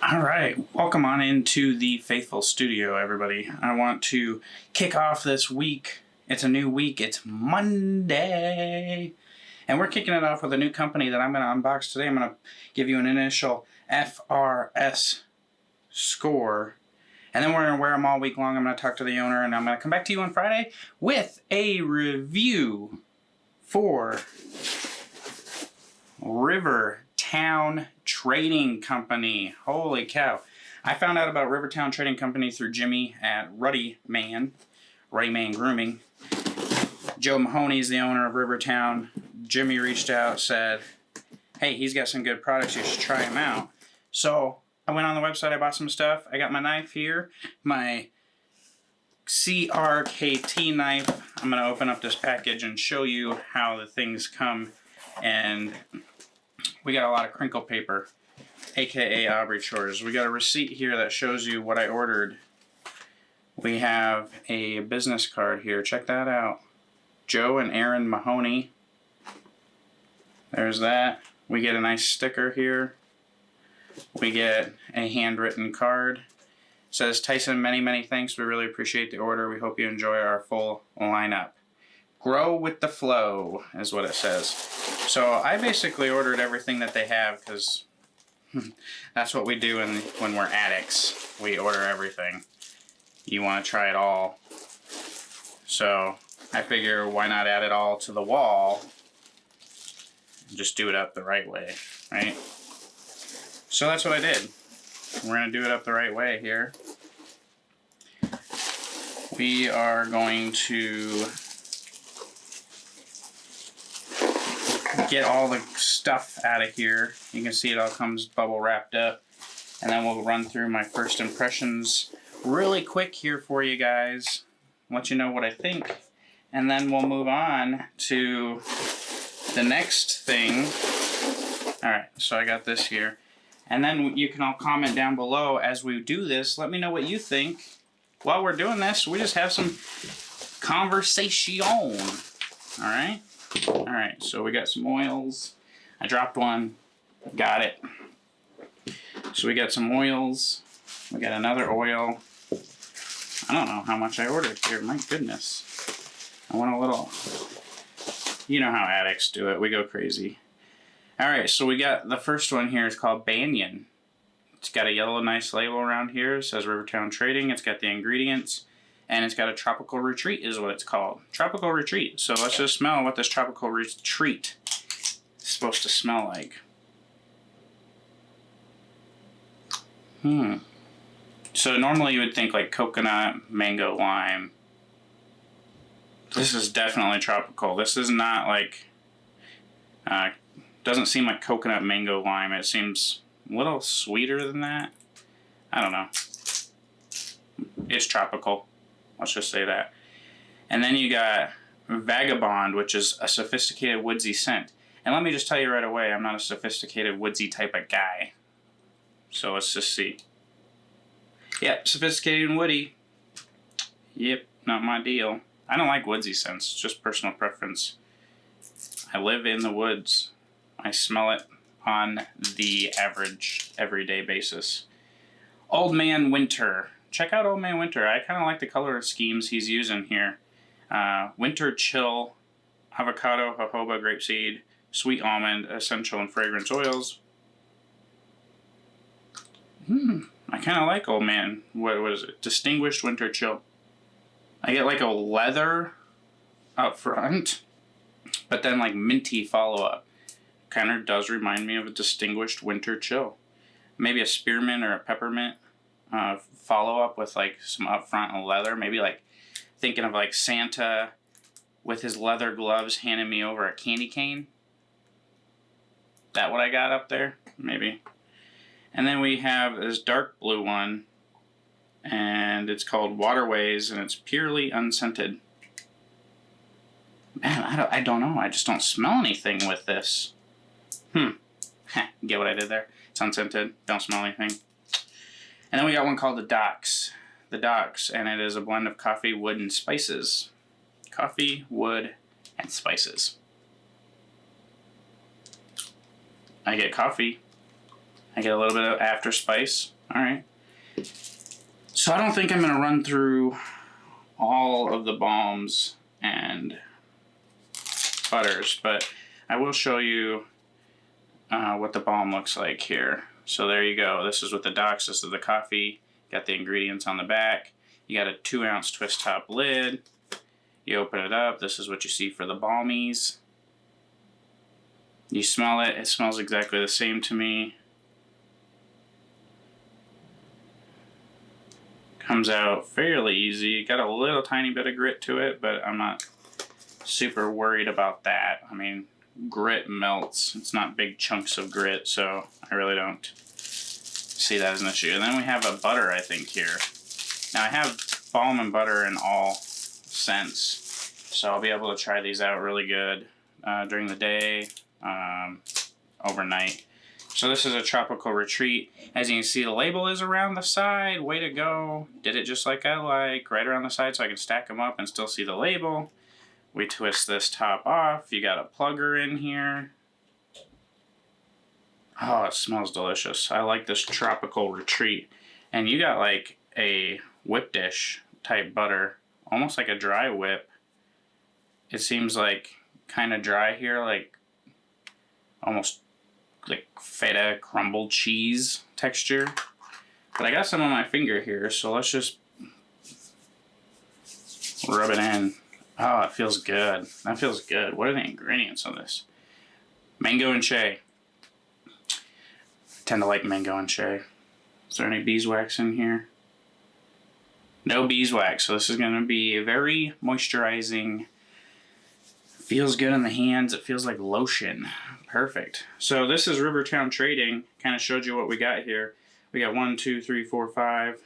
All right, welcome on into the Faithful Studio, everybody. I want to kick off this week. It's a new week. It's Monday. And we're kicking it off with a new company that I'm going to unbox today. I'm going to give you an initial FRS score. And then we're going to wear them all week long. I'm going to talk to the owner, and I'm going to come back to you on Friday with a review for Rivertown Trading Company. Holy cow. I found out about Rivertown Trading Company through Jimmy at Ruddy Man Grooming. Joe Mahoney's the owner of Rivertown. Jimmy reached out, said, hey, he's got some good products, you should try them out. So I went on the website, I bought some stuff. I got my knife here, my CRKT knife. I'm going to open up this package and show you how the things come. And we got a lot of crinkle paper, aka Aubrey Chores. We got a receipt here that shows you what I ordered. We have a business card here. Check that out. Joe and Aaron Mahoney. There's that. We get a nice sticker here. We get a handwritten card. It says, Tyson, many, many thanks. We really appreciate the order. We hope you enjoy our full lineup. Grow with the flow is what it says. So I basically ordered everything that they have because that's what we do when we're addicts. We order everything. You want to try it all. So I figure why not add it all to the wall and just do it up the right way, right? So that's what I did. We're going to do it up the right way here. We are going to get all the stuff out of here. You can see it all comes bubble wrapped up. And then we'll run through my first impressions really quick here for you guys. Let you know what I think. And then we'll move on to the next thing. Alright, so I got this here. And then you can all comment down below as we do this. Let me know what you think. While we're doing this, we just have some conversation. Alright? Alright, so we got some oils. I dropped one. Got it. So we got some oils. We got another oil. I don't know how much I ordered here. My goodness. I want a little... You know how addicts do it. We go crazy. Alright, so we got the first one here. It's called Banyan. It's got a yellow nice label around here. It says Rivertown Trading. It's got the ingredients. And it's got a tropical retreat is what it's called. Tropical retreat. So let's just smell what this tropical retreat is supposed to smell like. So normally you would think like coconut, mango, lime. This is definitely tropical. This is not like, doesn't seem like coconut, mango, lime. It seems a little sweeter than that. I don't know. It's tropical. Let's just say that. And then you got Vagabond, which is a sophisticated woodsy scent. And let me just tell you right away, I'm not a sophisticated woodsy type of guy. So let's just see. Yep, sophisticated and woody. Yep, not my deal. I don't like woodsy scents, it's just personal preference. I live in the woods. I smell it on the average, everyday basis. Old Man Winter. Check out Old Man Winter. I kind of like the color schemes he's using here. Winter Chill, avocado, jojoba, grapeseed, sweet almond, essential and fragrance oils. I kind of like Old Man. What is it? Distinguished Winter Chill. I get like a leather up front, but then like minty follow-up. Kind of does remind me of a Distinguished Winter Chill. Maybe a spearmint or a peppermint follow-up with like some upfront leather. Maybe like thinking of like Santa with his leather gloves handing me over a candy cane. That what I got up there? Maybe. And then we have this dark blue one, and it's called Waterways, and it's purely unscented. Man, I don't know. I just don't smell anything with this. Get what I did there? It's unscented. Don't smell anything. And then we got one called the Docks. The Docks, and it is a blend of coffee, wood, and spices. Coffee, wood, and spices. I get coffee. I get a little bit of after spice, Alright. So I don't think I'm going to run through all of the balms and butters, but I will show you what the balm looks like here. So there you go. This is with the docs. This is the coffee. Got the ingredients on the back. You got a 2-ounce twist top lid. You open it up. This is what you see for the balmies. You smell it. It smells exactly the same to me. Comes out fairly easy. Got a little tiny bit of grit to it, but I'm not super worried about that. I mean, grit melts. It's not big chunks of grit, so I really don't see that as an issue. And then we have a butter, I think, here. Now I have Balm and Butter in all scents, so I'll be able to try these out really good during the day, overnight. So this is a tropical retreat. As you can see, the label is around the side. Way to go. Did it just like I like. Right around the side so I can stack them up and still see the label. We twist this top off. You got a plugger in here. Oh, it smells delicious. I like this tropical retreat. And you got like a whip dish type butter. Almost like a dry whip. It seems like kind of dry here. Like almost like feta crumbled cheese texture. But I got some on my finger here, so let's just rub it in. Oh, it feels good. That feels good. What are the ingredients on this? Mango and shea. I tend to like mango and shea. Is there any beeswax in here? No beeswax, so this is going to be very moisturizing. Feels good in the hands. It feels like lotion. Perfect. So this is Rivertown Trading. Kind of showed you what we got here. We got 1, 2, 3, 4, 5.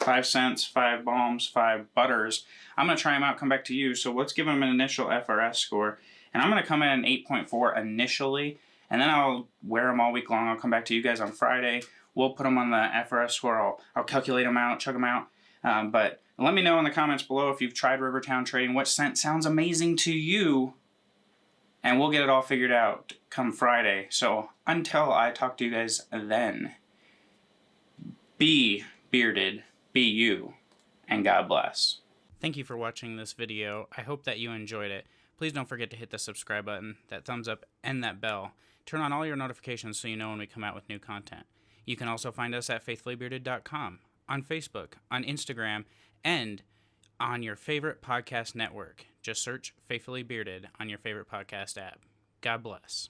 5 cents, 5 balms, 5 butters. I'm going to try them out, come back to you. So let's give them an initial FRS score. And I'm going to come in an 8.4 initially. And then I'll wear them all week long. I'll come back to you guys on Friday. We'll put them on the FRS score. I'll calculate them out, chug them out. But let me know in the comments below if you've tried Rivertown Trading. What scent sounds amazing to you? And we'll get it all figured out come Friday. So until I talk to you guys then, be bearded, be you, and God bless. Thank you for watching this video. I hope that you enjoyed it. Please don't forget to hit the subscribe button, that thumbs up, and that bell. Turn on all your notifications so you know when we come out with new content. You can also find us at faithfullybearded.com, on Facebook, on Instagram, and on your favorite podcast network. Just search Faithfully Bearded on your favorite podcast app. God bless.